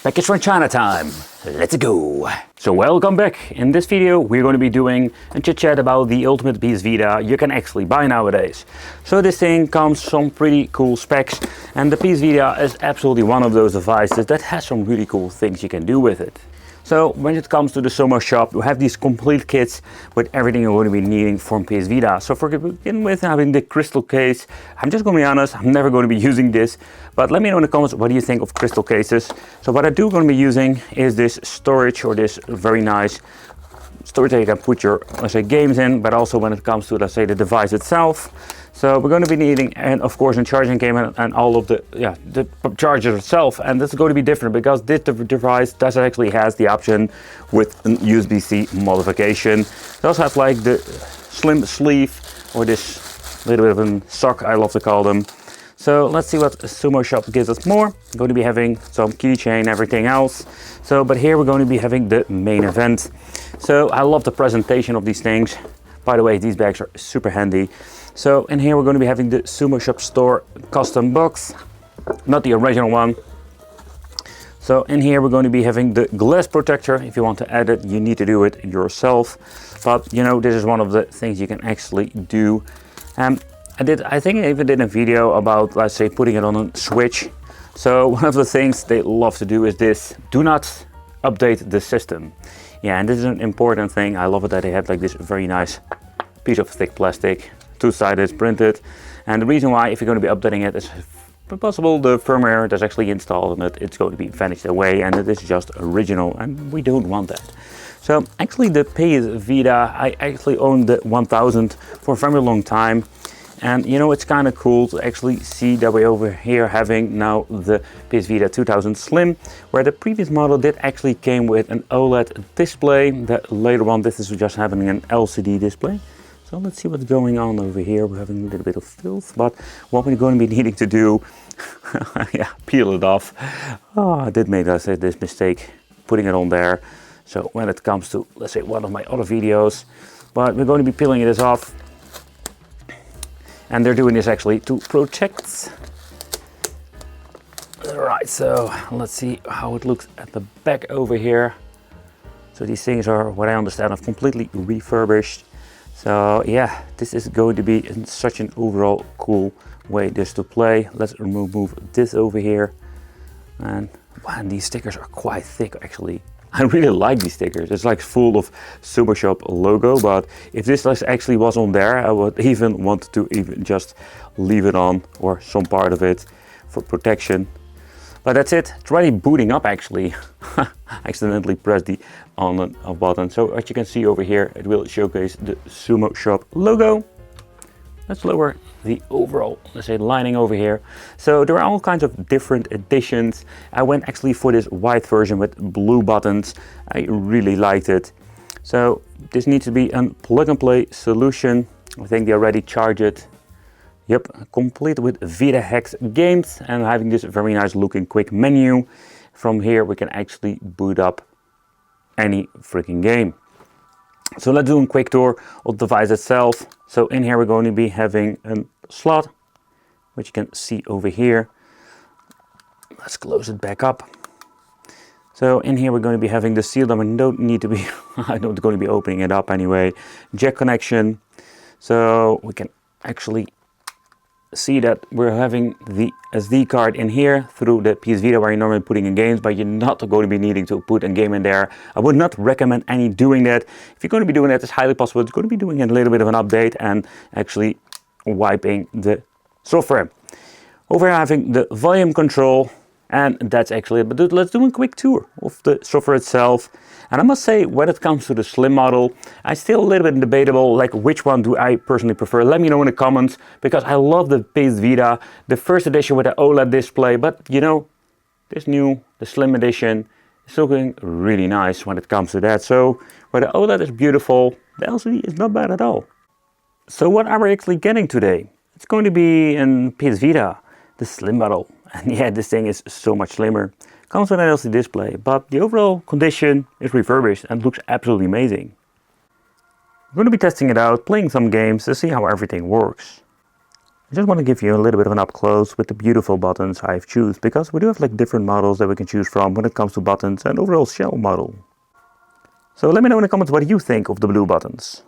Package from China time. Let's go. So welcome back. In this video we're going to be doing a chit chat about the ultimate PS Vita you can actually buy nowadays. So this thing comes some pretty cool specs, and the PS Vita is absolutely one of those devices that has some really cool things you can do with it. So when it comes to the Sumo Shop, you have these complete kits with everything you're going to be needing from PS Vita. So for begin with, having the crystal case, I'm just going to be honest, I'm never going to be using this, but let me know in the comments what do you think of crystal cases. So what I do going to be using is this storage, or this very nice storage that you can put your, let's say, games in, but also when it comes to, let's say, the device itself. So we're going to be needing, and of course, a charging cable and all of the charger itself. And this is going to be different because this device does actually has the option with a USB-C modification. It also have like the slim sleeve, or this little bit of a sock, I love to call them. So let's see what Sumo Shop gives us more. We're going to be having some keychain, everything else. So, but here we're going to be having the main event. So I love the presentation of these things. By the way, these bags are super handy. So in here we're going to be having the Sumo Shop Store custom box, not the original one. So in here we're going to be having the glass protector. If you want to add it, you need to do it yourself. But you know, this is one of the things you can actually do. I think I even did a video about, let's say, putting it on a Switch. So one of the things they love to do is this: do not update the system. Yeah, and this is an important thing. I love it that they have like this very nice piece of thick plastic, two-sided, printed. And the reason why, if you're going to be updating it, is if possible the firmware that's actually installed in it, it's going to be vanished away, and it is just original, and we don't want that. So actually the PS Vita, I actually owned the 1000 for a very long time. And you know, it's kind of cool to actually see that we're over here having now the PS Vita 2000 Slim, where the previous model did actually came with an OLED display. That later on, this is just having an LCD display. So let's see what's going on over here. We're having a little bit of filth, but what we're going to be needing to do, yeah, peel it off. Oh, I did make this mistake putting it on there. So when it comes to, let's say, one of my other videos, but we're going to be peeling this off. And they're doing this actually to protect. Alright, so let's see how it looks at the back over here. So these things are, what I understand, are completely refurbished. So yeah, this is going to be in such an overall cool way just to play. Let's remove this over here. And wow, these stickers are quite thick actually. I really like these stickers. It's like full of Sumo Shop logo, but if this actually was on there, I would even want to even just leave it on, or some part of it, for protection. But that's it. It's already booting up actually. I accidentally pressed the on and off button. So as you can see over here, it will showcase the Sumo Shop logo. Let's lower the overall, let's say, lining over here. So there are all kinds of different editions. I went actually for this white version with blue buttons. I really liked it. So this needs to be a plug and play solution. I think they already charge it. Yep, complete with Vita Hex games, and having this very nice looking quick menu. From here we can actually boot up any freaking game. So let's do a quick tour of the device itself. So in here we're going to be having a slot, which you can see over here. Let's close it back up. So in here we're going to be having the seal that we don't need to be, I'm not going to be opening it up anyway. Jack connection. So we can actually see that we're having the SD card in here through the PS Vita, where you're normally putting in games, but you're not going to be needing to put a game in there. I would not recommend any doing that. If you're going to be doing that, it's highly possible it's going to be doing a little bit of an update and actually wiping the software. Over here having the volume control, and that's actually it. But let's do a quick tour of the software itself. And I must say, when it comes to the Slim model, I still a little bit debatable, like which one do I personally prefer. Let me know in the comments, because I love the PS Vita, the first edition with the OLED display, but you know, this new, the Slim edition, is looking really nice when it comes to that. So where the OLED is beautiful, the LCD is not bad at all. So what are we actually getting today? It's going to be in PS Vita, the Slim model. And yeah, this thing is so much slimmer. Comes with an LCD display, but the overall condition is refurbished and looks absolutely amazing. I'm going to be testing it out, playing some games to see how everything works. I just want to give you a little bit of an up close with the beautiful buttons I've chosen, because we do have like different models that we can choose from when it comes to buttons and overall shell model. So let me know in the comments what you think of the blue buttons.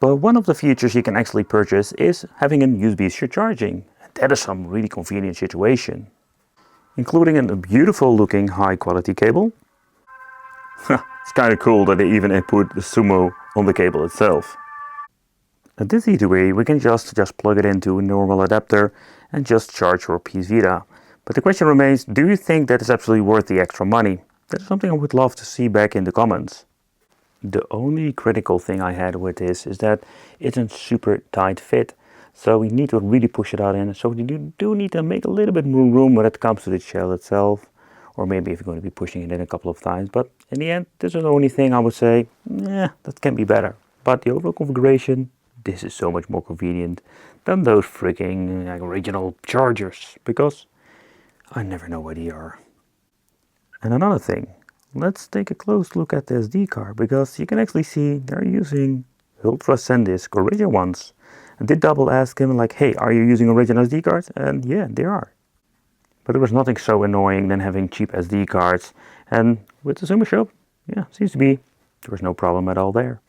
But one of the features you can actually purchase is having a USB charging. And that is some really convenient situation. Including a beautiful looking high quality cable. It's kind of cool that they even put the Sumo on the cable itself. And this easy way we can just plug it into a normal adapter and just charge your PS Vita. But the question remains, do you think that is absolutely worth the extra money? That's something I would love to see back in the comments. The only critical thing I had with this is that it's a super tight fit. So we need to really push it out in. So you do need to make a little bit more room when it comes to the shell itself. Or maybe if you're going to be pushing it in a couple of times. But in the end, this is the only thing I would say, yeah, that can be better. But the overall configuration, this is so much more convenient than those freaking original chargers. Because I never know where they are. And another thing. Let's take a close look at the SD card, because you can actually see they're using Ultra SanDisk original ones. I did double ask him like, hey, are you using original SD cards? And yeah, they are. But there was nothing so annoying than having cheap SD cards. And with the Sumo Shop, yeah, seems to be there was no problem at all there.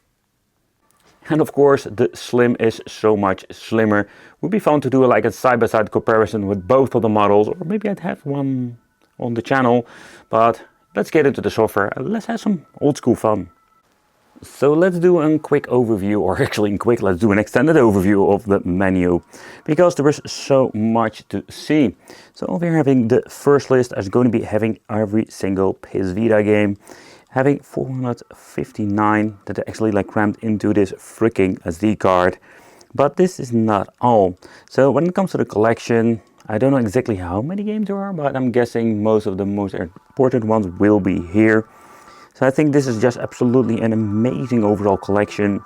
And of course, the Slim is so much slimmer. Would be fun to do like a side-by-side comparison with both of the models, or maybe I'd have one on the channel, but let's get into the software and let's have some old school fun. So let's do a quick overview, or actually let's do an extended overview of the menu, because there is so much to see. So over here having the first list is going to be having every single PS Vita game, having 459 that are actually like crammed into this freaking SD card. But this is not all. So when it comes to the collection, I don't know exactly how many games there are, but I'm guessing most of the most important ones will be here. So I think this is just absolutely an amazing overall collection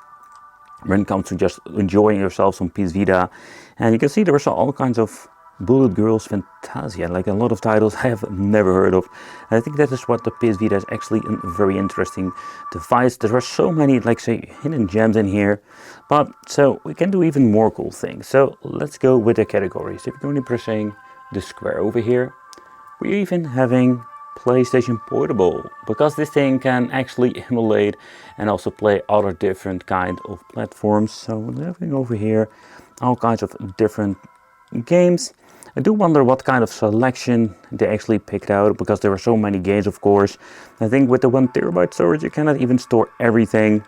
when it comes to just enjoying yourself on PS Vita. And you can see there are all kinds of Bullet Girls Fantasia, like a lot of titles I have never heard of. And I think that is what the PS Vita is actually a very interesting device. There are so many, like say, hidden gems in here. But so we can do even more cool things. So let's go with the categories. If you're only pressing the square over here, we're even having PlayStation Portable, because this thing can actually emulate and also play other different kind of platforms. So we're having over here all kinds of different games. I do wonder what kind of selection they actually picked out, because there are so many games, of course. I think with the 1 TB storage you cannot even store everything.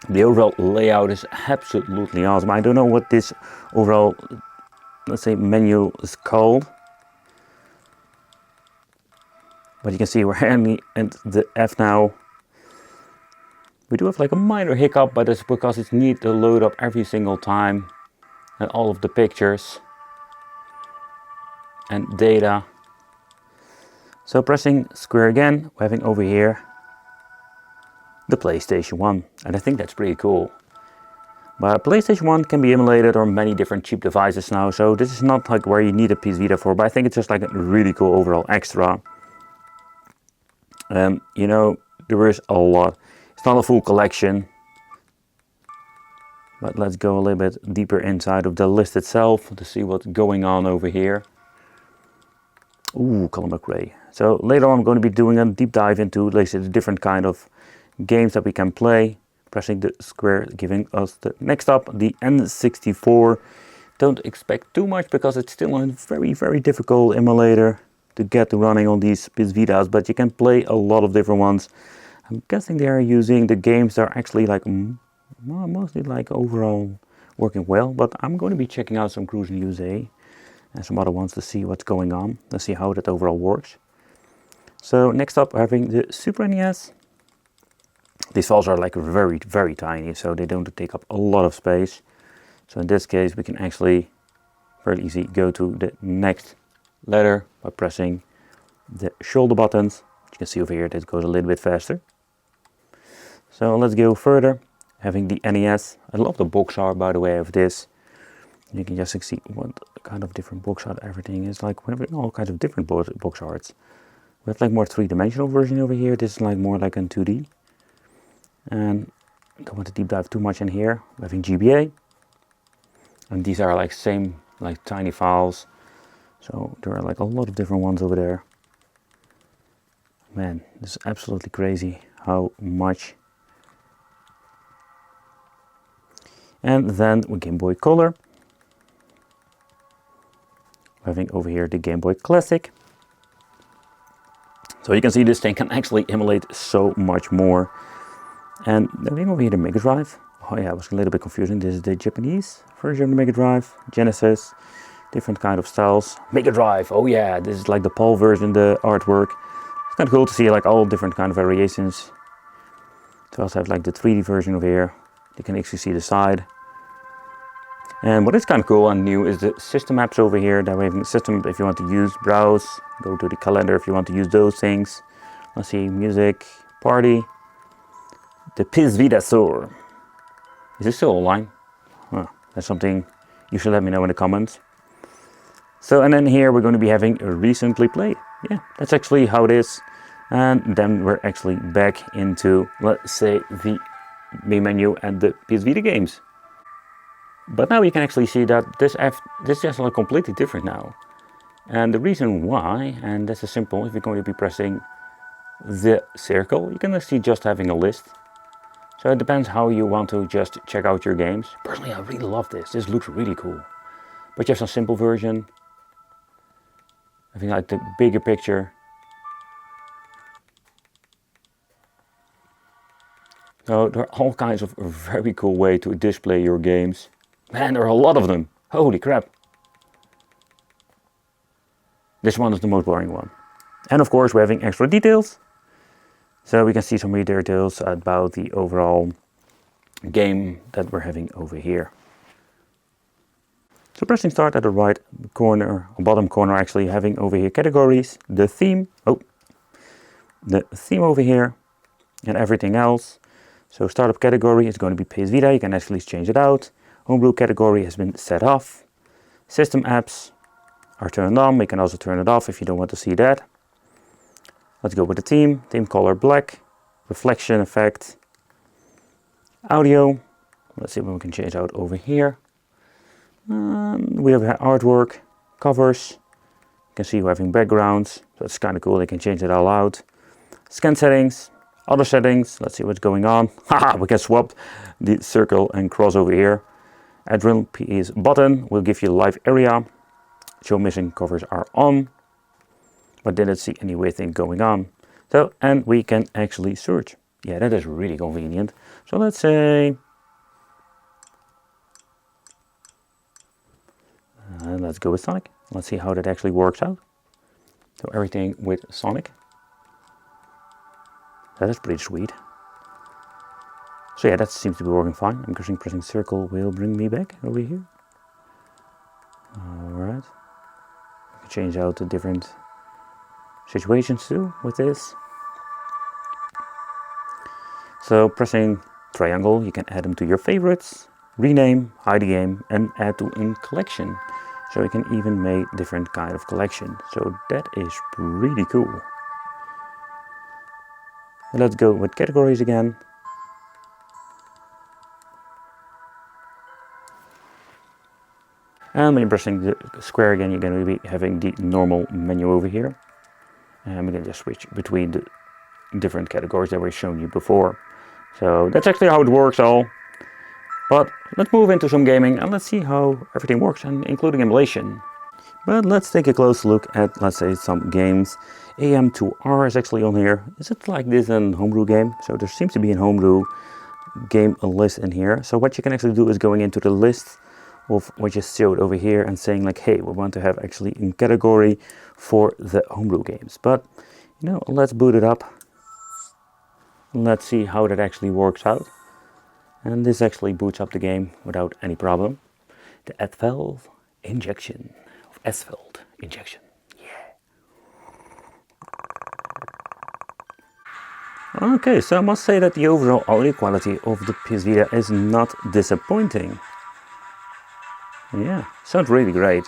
The overall layout is absolutely awesome. I don't know what this overall, let's say, menu is called. But you can see we're at the F now. We do have like a minor hiccup, but it's because it's neat to load up every single time. And all of the pictures and data. So pressing square again, we're having over here the PlayStation 1. And I think that's pretty cool. But PlayStation 1 can be emulated on many different cheap devices now. So this is not like where you need a PS Vita for, but I think it's just like a really cool overall extra. You know, there is a lot. It's not a full collection. But let's go a little bit deeper inside of the list itself to see what's going on over here. Ooh, Colin McRae. So later on I'm going to be doing a deep dive into, let's say, the different kind of games that we can play. Pressing the square, giving us the next up, the N64. Don't expect too much, because it's still a very, very difficult emulator to get running on these PS Vitas, but you can play a lot of different ones. I'm guessing they are using the games that are actually like mostly like overall working well, but I'm going to be checking out some Cruising USA and some other ones to see what's going on. Let's see how that overall works. So next up, having the Super NES. These files are like very, very tiny, so they don't take up a lot of space. So in this case, we can actually very easy go to the next letter by pressing the shoulder buttons. You can see over here that goes a little bit faster. So let's go further, having the NES. I love the box art, by the way, of this. You can just see what kind of different box art everything is. Like we're having all kinds of different box arts. We have like more three-dimensional version over here. This is like more like in 2D. And I don't want to deep dive too much in here. We're having GBA. And these are like same, like tiny files. So there are like a lot of different ones over there. Man, this is absolutely crazy how much. And then with Game Boy Color, having over here the Game Boy Classic. So you can see this thing can actually emulate so much more. And then over here the Mega Drive. Oh yeah, it was a little bit confusing. This is the Japanese version of the Mega Drive. Genesis, different kind of styles. Mega Drive, oh yeah, this is like the PAL version, the artwork. It's kind of cool to see like all different kind of variations. So also have like the 3D version over here. You can actually see the side. And what is kind of cool and new is the system apps over here. That way, having a system if you want to use, browse, go to the calendar if you want to use those things. Let's see, music, party, the PS Vita store. Is this still online? Well, that's something you should let me know in the comments. So, and then here we're going to be having recently played. Yeah, that's actually how it is. And then we're actually back into, let's say, the main menu and the PS Vita games. But now you can actually see that this is like completely different now. And the reason why, and this is simple, if you're going to be pressing the circle, you can see just having a list. So it depends how you want to just check out your games. Personally, I really love this. This looks really cool. But you have some simple version. I think like the bigger picture. So there are all kinds of very cool way to display your games. Man, there are a lot of them. Holy crap. This one is the most boring one. And of course we're having extra details. So we can see some more details about the overall game that we're having over here. So pressing start at the right corner, or bottom corner actually, having over here categories, the theme, the theme over here, and everything else. So startup category is going to be PS Vita, you can actually change it out. Homebrew category has been set off. System apps are turned on. We can also turn it off if you don't want to see that. Let's go with the theme. Theme color black. Reflection effect. Audio. Let's see what we can change out over here. We have artwork, covers. You can see we're having backgrounds. So it's kind of cool. They can change it all out. Scan settings. Other settings. Let's see what's going on. Haha, we can swap the circle and cross over here. Adrenaline PS button will give you live area. Show missing covers are on, but didn't see anything going on. So, and we can actually search. Yeah, that is really convenient. So let's say, let's go with Sonic. Let's see how that actually works out. So everything with Sonic. That is pretty sweet. So yeah, that seems to be working fine. I'm guessing pressing circle will bring me back over here. Alright. I can change out the different situations too with this. So pressing triangle, you can add them to your favorites, rename, hide the game, and add to a collection. So you can even make different kind of collection. So that is pretty cool. Let's go with categories again. And when you're pressing the square again, you're going to be having the normal menu over here. And we can just switch between the different categories that we've shown you before. So that's actually how it works all. But let's move into some gaming and let's see how everything works, and including emulation. But let's take a close look at, let's say, some games. AM2R is actually on here. Is it like this in homebrew game? So there seems to be a homebrew game list in here. So what you can actually do is going into the list of what you showed over here and saying like, hey, we want to have actually a category for the homebrew games. But you know, let's boot it up. Let's see how that actually works out. And this actually boots up the game without any problem. The asphalt injection. Asphalt injection. Yeah. Okay, so I must say that the overall audio quality of the PS Vita is not disappointing. Yeah, sounds really great.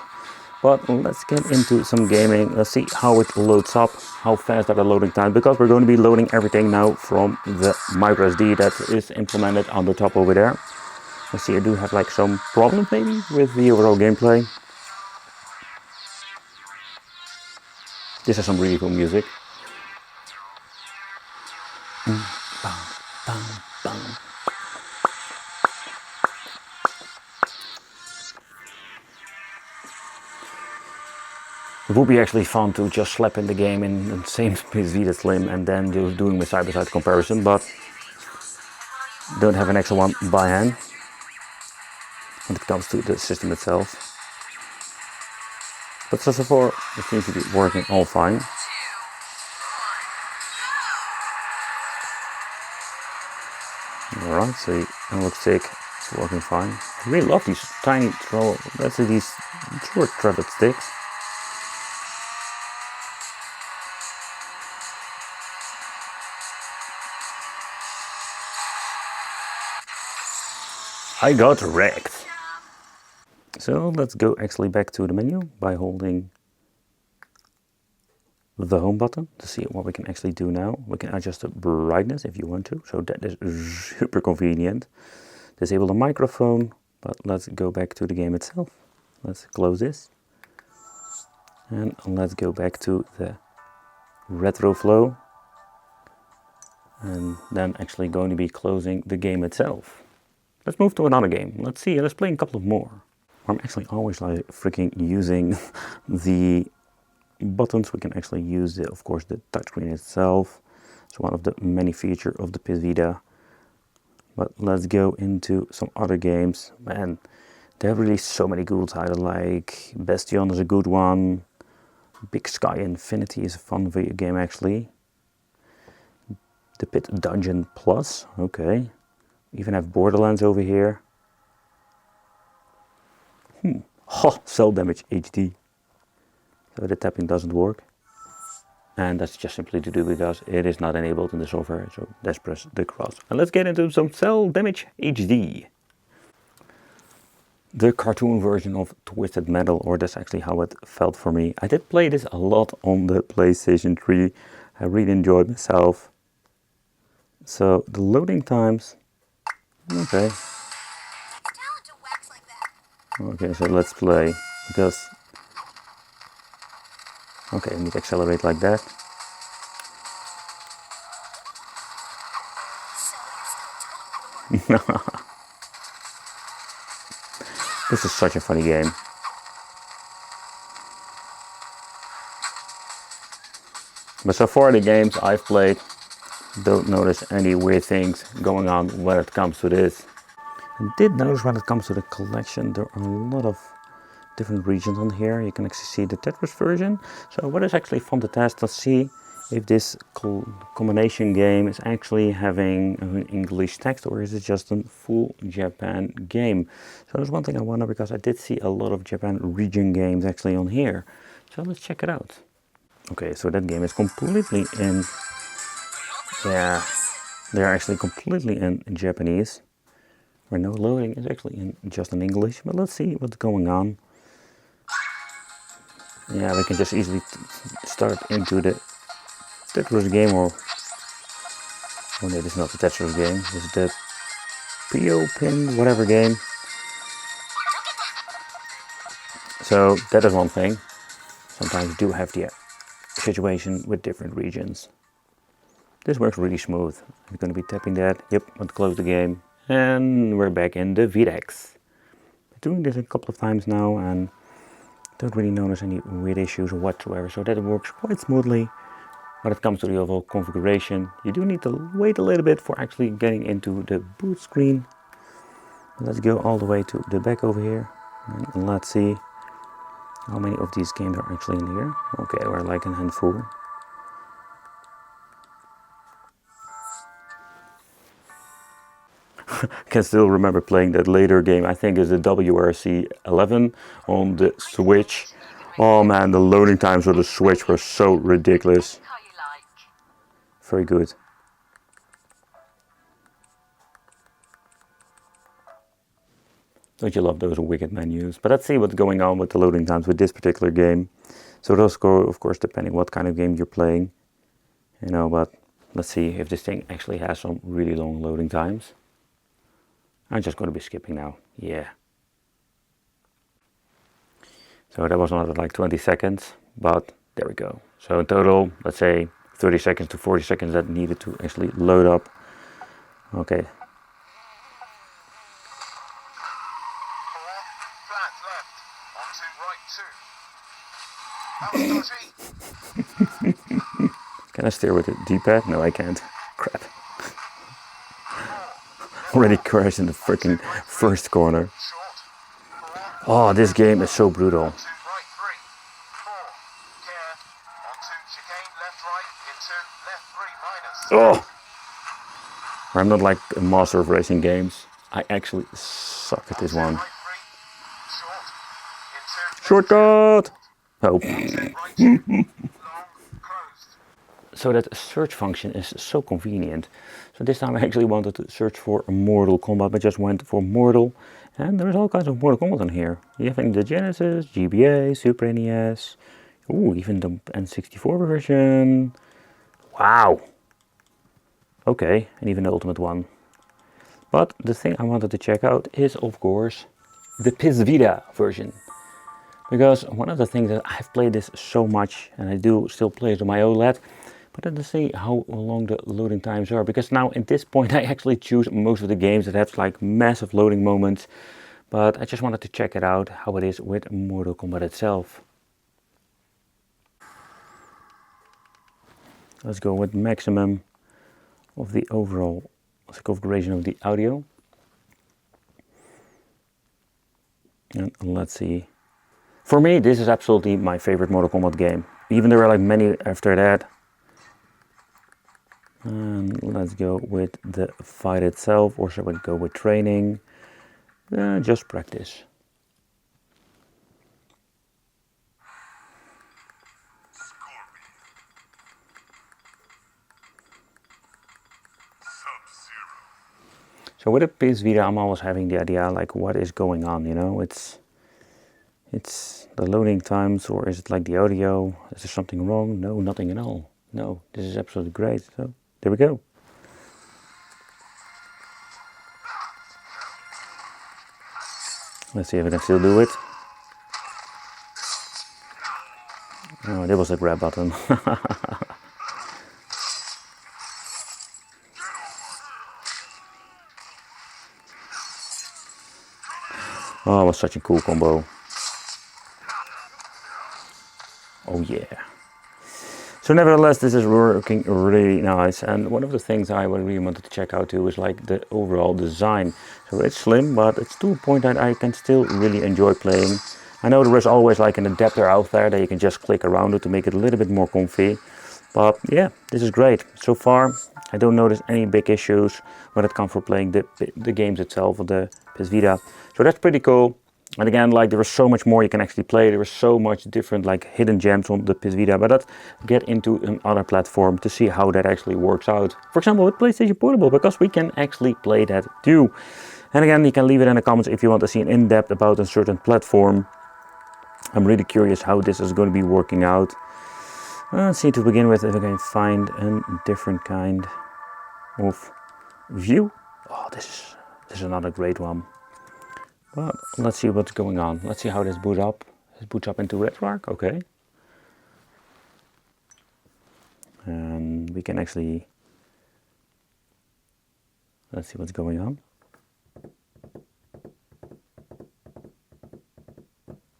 But let's get into some gaming. Let's see how it loads up, how fast are the loading time, because we're going to be loading everything now from the microSD that is implemented on the top over there. Let's see, I do have like some problems maybe with the overall gameplay. This has some really cool music. It would be actually fun to just slap in the game in the same PS Vita Slim and then just doing a side-by-side comparison, but don't have an extra one by hand when it comes to the system itself. But so far it seems to be working all fine. Alright, so it looks sick, it's working fine. I really love these tiny these short threaded sticks. I got wrecked. So let's go actually back to the menu by holding the home button to see what we can actually do now. We can adjust the brightness if you want to, so that is super convenient. Disable the microphone, but let's go back to the game itself. Let's close this. And let's go back to the retro flow. And then actually going to be closing the game itself. Let's move to another game. Let's see, let's play a couple of more. I'm actually always like freaking using the buttons. We can actually use the, of course, the touchscreen itself. It's one of the many features of the PS Vita. But let's go into some other games. Man, they have released so many cool titles, like Bastion is a good one. Big Sky Infinity is a fun video game actually. The Pit Dungeon Plus, okay. We even have Borderlands over here. Oh, Cell Damage HD. So the tapping doesn't work. And that's just simply to do because it is not enabled in the software. So let's press the cross. And let's get into some Cell Damage HD. The cartoon version of Twisted Metal, or that's actually how it felt for me. I did play this a lot on the PlayStation 3. I really enjoyed myself. So the loading times, okay. Okay, so let's play, because, okay, I need to accelerate like that. This is such a funny game. But so far the games I've played, don't notice any weird things going on when it comes to this. I did notice when it comes to the collection, there are a lot of different regions on here. You can actually see the Tetris version. So what is actually fun to test, let's see if this combination game is actually having an English text or is it just a full Japan game. So there's one thing I wonder, because I did see a lot of Japan region games actually on here. So let's check it out. Okay, so that game is completely in, yeah, they're actually completely in Japanese. Where no loading is actually just in English, but let's see what's going on. Yeah, we can just easily start into the Tetris game, or oh no, this is not the Tetris game, this is the PO Pin whatever game. So that is one thing. Sometimes you do have the situation with different regions. This works really smooth. I'm going to be tapping that. Yep, let's close the game. And we're back in the VDEX. I'm doing this a couple of times now and don't really notice any weird issues whatsoever. So that works quite smoothly. When it comes to the overall configuration, you do need to wait a little bit for actually getting into the boot screen. Let's go all the way to the back over here. And let's see how many of these games are actually in here. Okay, we're like a handful. I can still remember playing that later game. I think it's the WRC 11 on the Switch. Oh man, the loading times of the Switch were so ridiculous. Very good. Don't you love those wicked menus? But let's see what's going on with the loading times with this particular game. So those go, of course, depending what kind of game you're playing. You know, but let's see if this thing actually has some really long loading times. I'm just going to be skipping now. Yeah. So that was not like 20 seconds, but there we go. So in total, let's say 30 seconds to 40 seconds that needed to actually load up. Okay. Can I steer with the D-pad? No, I can't. Crap. Already crashed in the freaking first corner. Oh, this game is so brutal. Oh! I'm not like a master of racing games. I actually suck at this one. Shortcut! Oh. So that search function is so convenient. So this time I actually wanted to search for Mortal Kombat. I just went for Mortal. And there's all kinds of Mortal Kombat on here. You have the Genesis, GBA, Super NES. Ooh, even the N64 version. Wow. Okay, and even the Ultimate one. But the thing I wanted to check out is, of course, the PS Vita version. Because one of the things that I've played this so much, and I do still play it on my OLED, but let's see how long the loading times are. Because now at this point I actually choose most of the games that have like massive loading moments. But I just wanted to check it out, how it is with Mortal Kombat itself. Let's go with maximum of the overall configuration of the audio. And let's see. For me, this is absolutely my favorite Mortal Kombat game. Even there are like many after that. And let's go with the fight itself, or should we go with training? Just practice. So with a PS Vita, I'm always having the idea like what is going on, you know? It's the loading times, or is it like the audio? Is there something wrong? No, nothing at all. No, this is absolutely great. So there we go. Let's see if I can still do it. Oh, there was the grab button. Oh, it was such a cool combo. Oh yeah. So nevertheless, this is working really nice. And one of the things I really wanted to check out too is like the overall design. So it's slim, but it's to a point that I can still really enjoy playing. I know there is always like an adapter out there that you can just click around it to make it a little bit more comfy. But yeah, this is great. So far, I don't notice any big issues when it comes for playing the games itself of the PS Vita. So that's pretty cool. And again, like there is so much more you can actually play. There is so much different like hidden gems on the PS Vita, but let's get into another platform to see how that actually works out. For example, with PlayStation Portable, because we can actually play that too. And again, you can leave it in the comments if you want to see an in-depth about a certain platform. I'm really curious how this is going to be working out. Let's see, to begin with, if I can find a different kind of view. Oh, this is another great one. But let's see what's going on. Let's see how this boots up. It boots up into RedRock, okay. And we can actually, let's see what's going on.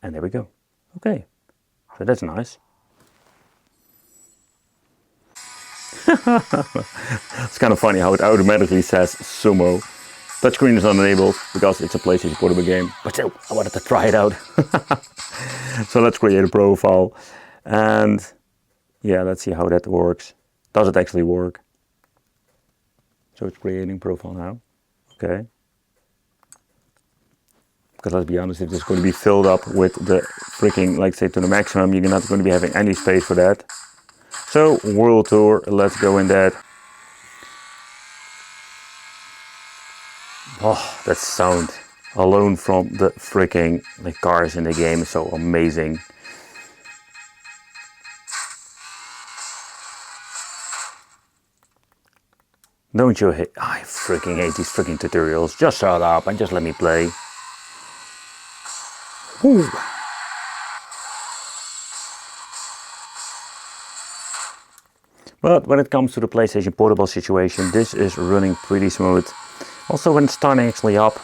And there we go. Okay, so that's nice. It's kind of funny how it automatically says Sumo. Touchscreen is not enabled because it's a PlayStation Portable game, but still, I wanted to try it out. So let's create a profile, and yeah, let's see how that works. Does it actually work? So it's creating profile now, okay. Because let's be honest, if it's going to be filled up with the freaking, like say to the maximum, you're not going to be having any space for that. So World Tour, let's go in that. Oh, that sound alone from the freaking cars in the game is so amazing. Don't you hate? I freaking hate these freaking tutorials. Just shut up and just let me play. Woo. But when it comes to the PlayStation Portable situation, this is running pretty smooth. Also when it's starting actually up.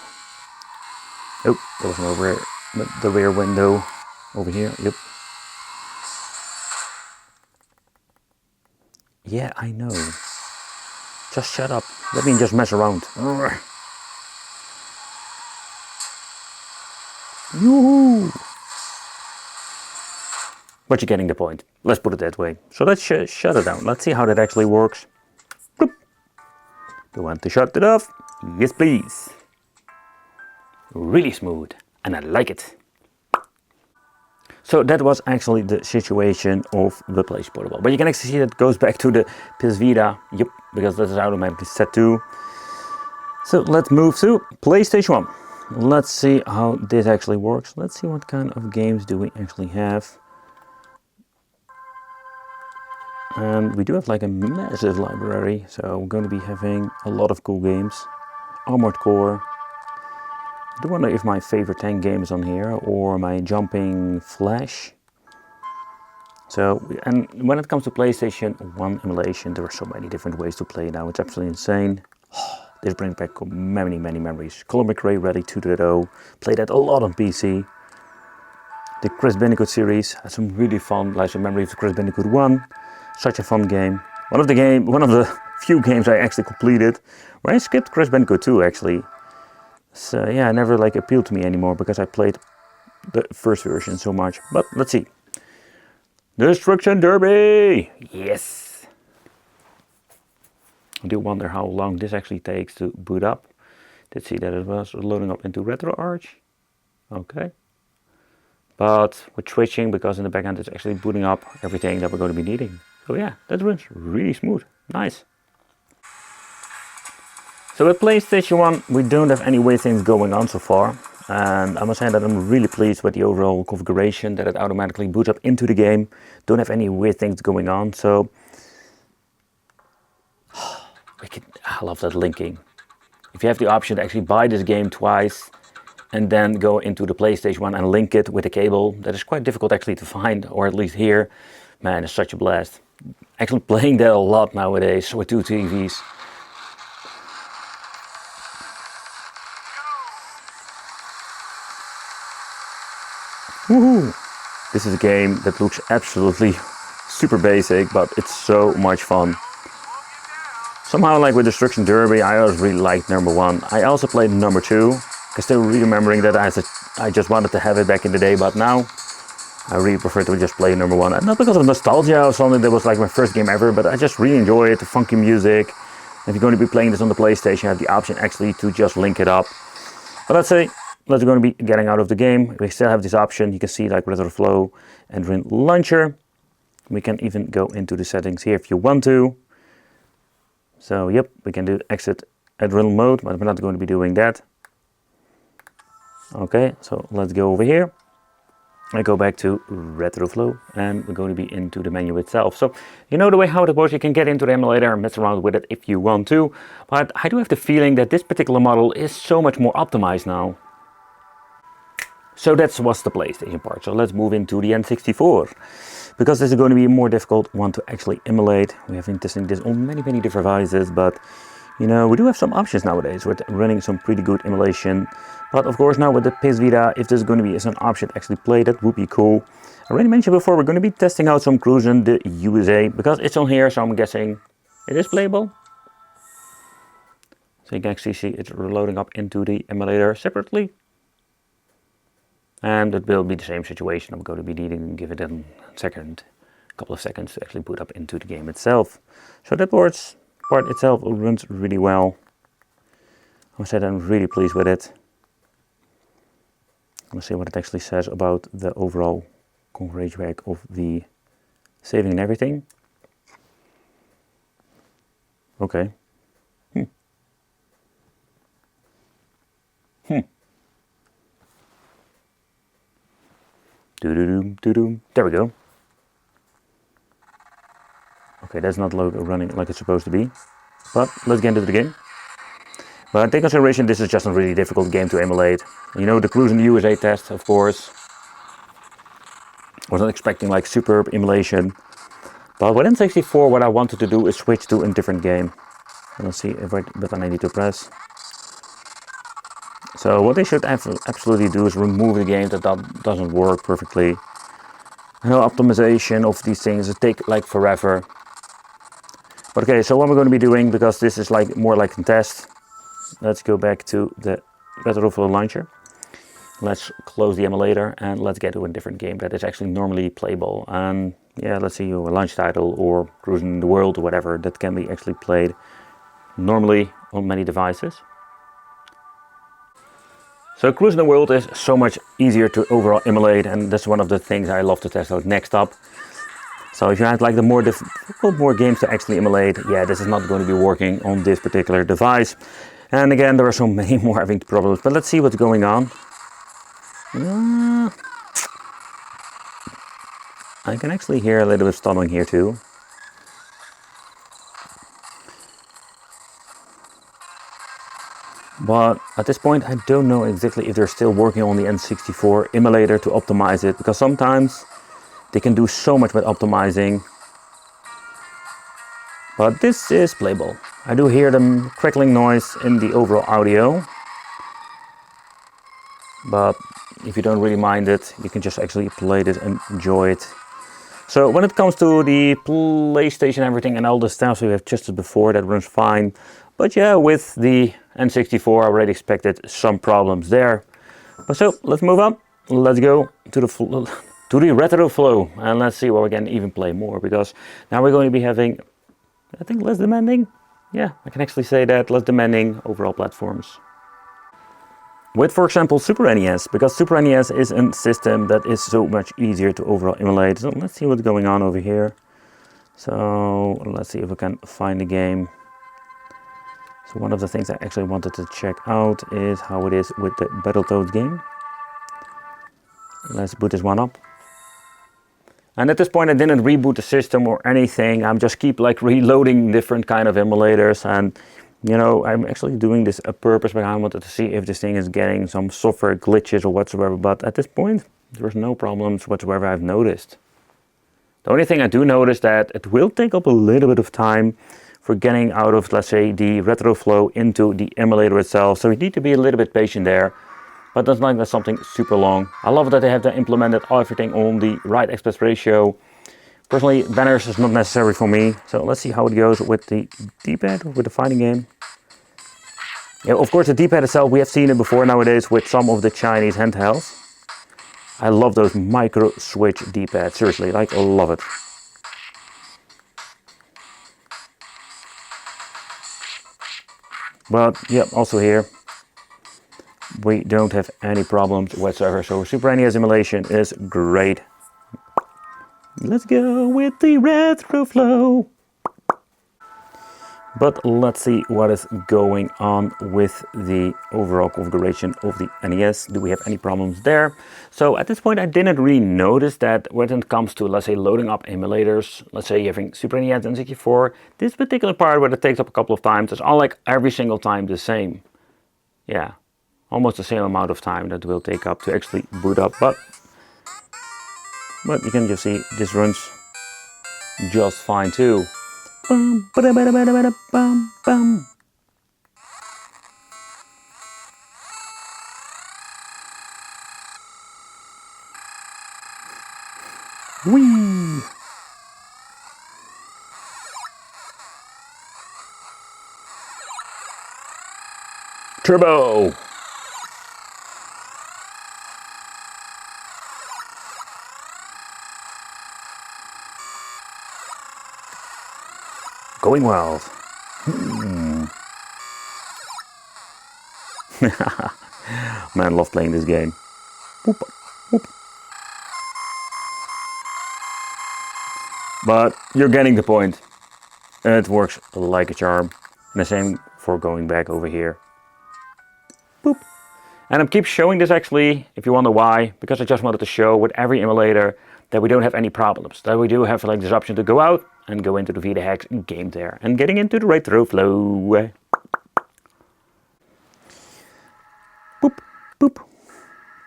Oh, there was over the rear window over here. Yep. Yeah, I know. Just shut up. Let me just mess around. Yoo-hoo! But you're getting the point. Let's put it that way. So let's shut it down. Let's see how that actually works. Bloop. You want to shut it off? Yes, please. Really smooth, and I like it. So that was actually the situation of the PlayStation Portable. But you can actually see that it goes back to the PS Vita. Yep, because that is automatically set to. So let's move to PlayStation 1. Let's see how this actually works. Let's see what kind of games do we actually have. And we do have like a massive library, so we're going to be having a lot of cool games. Armored Core. I do wonder if my favorite tank game is on here, or my Jumping Flash. So, and when it comes to PlayStation 1 emulation, there are so many different ways to play now. It's absolutely insane. This brings back many memories. Color McRae Rally 2.0, played that a lot on PC. The Crash Bandicoot series had some really fun, like some memory of the Crash Bandicoot 1. Such a fun game. One of the few games I actually completed, where I skipped Crash Bandicoot 2 actually. So yeah, it never like appealed to me anymore because I played the first version so much. But let's see. Destruction Derby! Yes! I do wonder how long this actually takes to boot up. Did see that it was loading up into RetroArch. Okay. But we're switching because in the backend it's actually booting up everything that we're going to be needing. So yeah, that runs really smooth. Nice. So with PlayStation 1, we don't have any weird things going on so far. And I must say that I'm really pleased with the overall configuration, that it automatically boots up into the game. Don't have any weird things going on. So I love that linking. If you have the option to actually buy this game twice and then go into the PlayStation 1 and link it with a cable, that is quite difficult actually to find, or at least here. Man, it's such a blast. Actually playing that a lot nowadays with two TVs. Woohoo! This is a game that looks absolutely super basic, but it's so much fun. Somehow, like with Destruction Derby, I always really liked number 1. I also played number 2, because still remembering that I just wanted to have it back in the day, but now I really prefer to just play number 1. And not because of nostalgia or something that was like my first game ever, but I just really enjoy it, the funky music. If you're going to be playing this on the PlayStation, you have the option actually to just link it up. But let's say, let's going to be getting out of the game. We still have this option. You can see like RetroFlow and Adrenaline Launcher. We can even go into the settings here if you want to. So yep, we can do exit Adrenaline mode, but we're not going to be doing that. Okay, so let's go over here. I go back to RetroFlow and we're going to be into the menu itself. So you know the way how it works, you can get into the emulator and mess around with it if you want to. But I do have the feeling that this particular model is so much more optimized now. So that's what's the PlayStation part. So let's move into the N64. Because this is going to be a more difficult one to actually emulate. We have been testing this on many different devices, but you know, we do have some options nowadays with running some pretty good emulation. But of course now with the PS Vita, if this is going to be as an option to actually play, that would be cool. I already mentioned before, we're going to be testing out some Cruis'n the USA, because it's on here, so I'm guessing it is playable. So you can actually see it's loading up into the emulator separately. And it will be the same situation. I'm going to be needing to give it a couple of seconds to actually boot up into the game itself. So that part itself runs really well. I must say that I'm really pleased with it. Let's see what it actually says about the overall configuration of the saving and everything. Okay. There we go. Okay, that's not running like it's supposed to be. But let's get into the game. But take consideration, this is just a really difficult game to emulate. You know, the Cruise in the USA test, of course. Wasn't expecting like superb emulation. But with N64, what I wanted to do is switch to a different game. Let's see if what button I need to press. So what they should absolutely do is remove the game that doesn't work perfectly. I know optimization of these things take like forever. But okay, so what we're going to be doing, because this is like more like a test. Let's go back to the Retro launcher. Let's close the emulator and let's get to a different game that is actually normally playable. And yeah, let's see, a launch title or Cruising the World or whatever that can be actually played normally on many devices. So Cruising the World is so much easier to overall emulate, and that's one of the things I love to test out next up. So if you have like the more difficult games to actually emulate, yeah, this is not going to be working on this particular device. And again, there are so many more having problems, but let's see what's going on. I can actually hear a little bit of stuttering here too. But at this point, I don't know exactly if they're still working on the N64 emulator to optimize it, because sometimes they can do so much with optimizing. But this is playable. I do hear the crackling noise in the overall audio. But if you don't really mind it, you can just actually play this and enjoy it. So when it comes to the PlayStation, everything and all the stuff we have tested before, that runs fine. But yeah, with the N64, I already expected some problems there. But so let's move on. Let's go to the retro flow, and let's see what we can even play more, because now we're going to be having, I think, less demanding. Yeah, I can actually say that, less demanding overall platforms. With, for example, Super NES, because Super NES is a system that is so much easier to overall emulate. So let's see what's going on over here. So let's see if we can find the game. So one of the things I actually wanted to check out is how it is with the Battletoads game. Let's boot this one up. And at this point I didn't reboot the system or anything. I'm just keep like reloading different kind of emulators, and you know, I'm actually doing this on purpose, but I wanted to see if this thing is getting some software glitches or whatsoever. But at this point, there's no problems whatsoever I've noticed. The only thing I do notice that it will take up a little bit of time for getting out of, let's say, the retro flow into the emulator itself. So you need to be a little bit patient there. But that's not something super long. I love that they have implemented everything on the right aspect ratio. Personally, banners is not necessary for me. So let's see how it goes with the D-pad, with the fighting game. Yeah, of course, the D-pad itself, we have seen it before nowadays with some of the Chinese handhelds. I love those micro switch D-pads, seriously, like, I love it. But yeah, also here, we don't have any problems whatsoever. So Super NES emulation is great. Let's go with the retro flow. But let's see what is going on with the overall configuration of the NES. Do we have any problems there? So at this point I didn't really notice that when it comes to, let's say, loading up emulators, let's say having Super NES and N64, this particular part where it takes up a couple of times, it's all like every single time the same. Yeah, almost the same amount of time that will take up to actually boot up. But you can just see this runs just fine too. Bum, bada, bada, bada, bada, bum, bum. Whee! Turbo! Going wild. Man, I love playing this game. Whoop, whoop. But you're getting the point. It works like a charm. And the same for going back over here. Boop. And I keep showing this actually, if you wonder why, because I just wanted to show with every emulator that we don't have any problems. That we do have like this option to go out, and go into the Vita Hacks game there and getting into the retro flow. Boop, boop.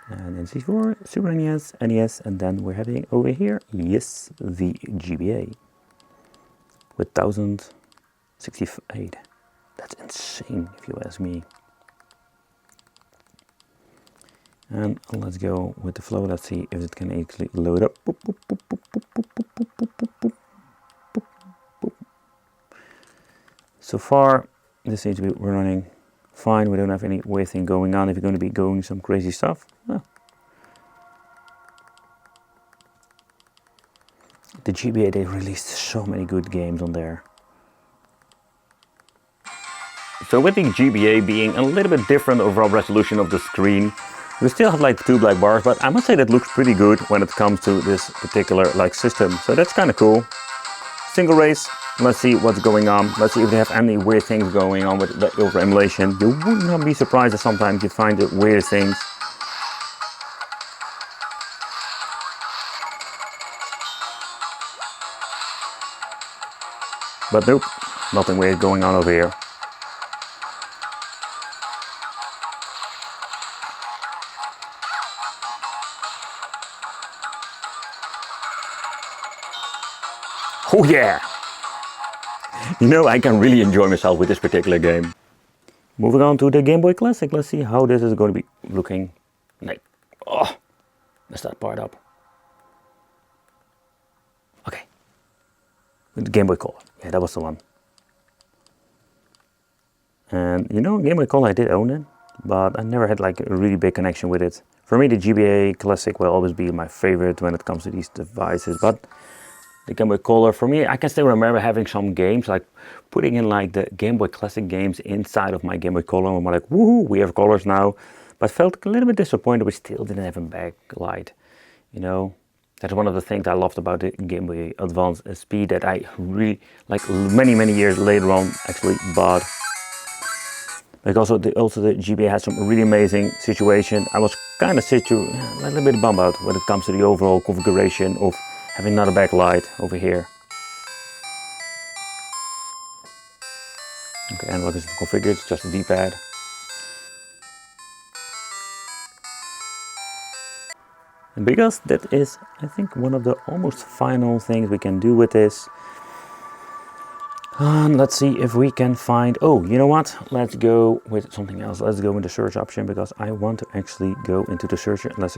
And N64, Super NES, NES, and then we're having over here, yes, the GBA with 1068. That's insane if you ask me. And let's go with the flow. Let's see if it can actually load up. Boop, boop, boop, boop, boop, boop, boop, boop, boop, boop, boop, boop. So far, this seems to be running fine. We don't have any weird thing going on. If you're going to be going some crazy stuff, the GBA, they released so many good games on there. So with the GBA being a little bit different overall resolution of the screen, we still have like 2 black bars, but I must say that looks pretty good when it comes to this particular like system. So that's kind of cool. Single race, let's see what's going on. Let's see if they have any weird things going on with the over emulation. You would not be surprised that sometimes you find the weird things. But nope, nothing weird going on over here. Oh yeah! You know, I can really enjoy myself with this particular game. Moving on to the Game Boy Classic, let's see how this is going to be looking like. Oh, messed that part up. Okay. With the Game Boy Color, yeah, that was the one. And you know, Game Boy Color, I did own it, but I never had like a really big connection with it. For me, the GBA Classic will always be my favorite when it comes to these devices, but the Game Boy Color, for me, I can still remember having some games, like putting in like the Game Boy Classic games inside of my Game Boy Color, and I'm like, woohoo, we have colors now. But felt a little bit disappointed we still didn't have a backlight. You know, that's one of the things I loved about the Game Boy Advance SP that I really, like many years later on, actually bought. Like also the GBA had some really amazing situation. I was kind of a little bit bummed out when it comes to the overall configuration of having another backlight over here. Okay, analog is configured, it's just a D-pad. And because that is, I think, one of the almost final things we can do with this. And let's see if we can find, oh, you know what? Let's go with something else. Let's go with the search option because I want to actually go into the search. Let's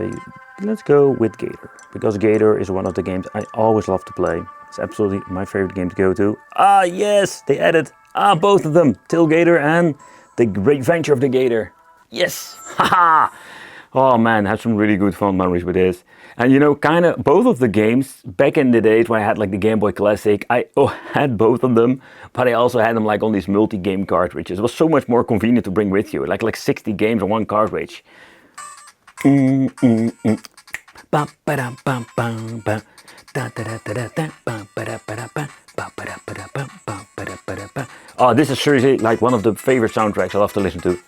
go with Gator because Gator is one of the games I always love to play. It's absolutely my favorite game to go to. Ah, yes, they added both of them, Tailgater and the Great Venture of the Gator. Yes, haha. Oh man, I had some really good fun memories with this. And you know, kind of both of the games, back in the days when I had like the Game Boy Classic, I had both of them, but I also had them like on these multi-game cartridges. It was so much more convenient to bring with you, like 60 games on one cartridge. Oh, this is seriously like one of the favorite soundtracks I love to listen to.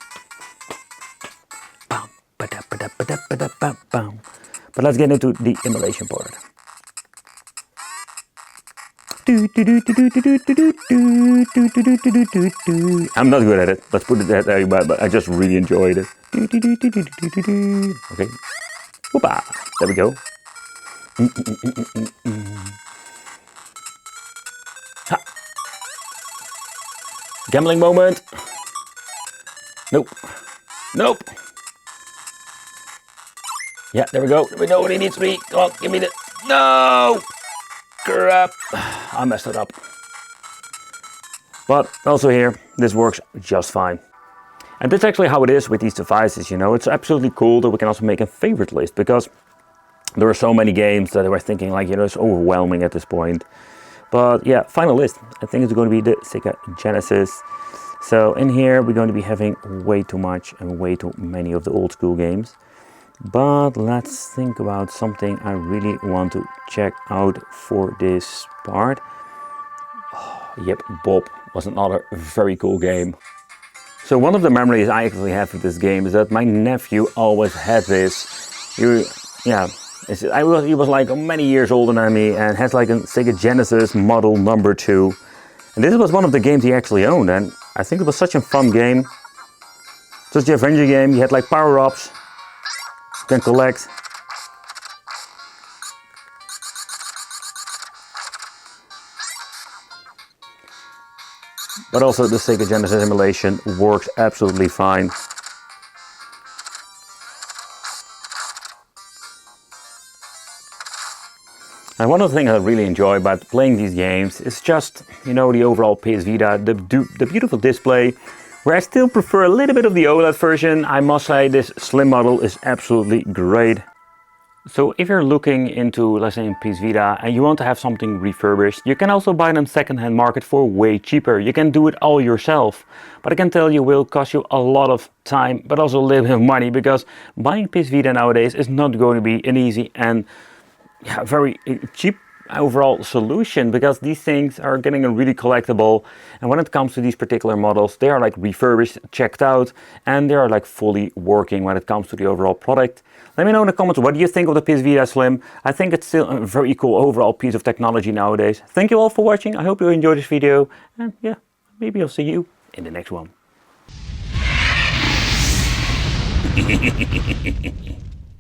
But let's get into the emulation part. I'm not good at it, let's put it that way, but I just really enjoyed it. Okay. Whoopa! There we go. Ha! Gambling moment. Nope. Nope. Yeah, there we go. We know what he needs me. Come on, give me the... No! Crap. I messed it up. But also here, this works just fine. And that's actually how it is with these devices, you know. It's absolutely cool that we can also make a favorite list because there are so many games that I was thinking like, you know, it's overwhelming at this point. But yeah, final list. I think it's going to be the Sega Genesis. So in here, we're going to be having way too much and way too many of the old school games. But let's think about something I really want to check out for this part. Oh, yep, Bob was another very cool game. So one of the memories I actually have with this game is that my nephew always had this. He was like many years older than me and has like a Sega Genesis model number 2. And this was one of the games he actually owned, and I think it was such a fun game. Such an adventure game. You had like power-ups you can collect. But also the Sega Genesis emulation works absolutely fine. And one of the things I really enjoy about playing these games is just, you know, the overall PS Vita, the beautiful display. Where I still prefer a little bit of the OLED version, I must say this Slim model is absolutely great. So if you're looking into, let's say, in PS Vita and you want to have something refurbished, you can also buy them second-hand market for way cheaper. You can do it all yourself. But I can tell you, it will cost you a lot of time, but also a little bit of money, because buying PS Vita nowadays is not going to be an easy and very cheap overall solution, because these things are getting a really collectible, and when it comes to these particular models, they are like refurbished, checked out, and they are like fully working when it comes to the overall product. Let me know in the comments what do you think of the PS Vita Slim. I think it's still a very cool overall piece of technology nowadays. Thank you all for watching. I hope you enjoyed this video, and yeah, maybe I'll see you in the next one.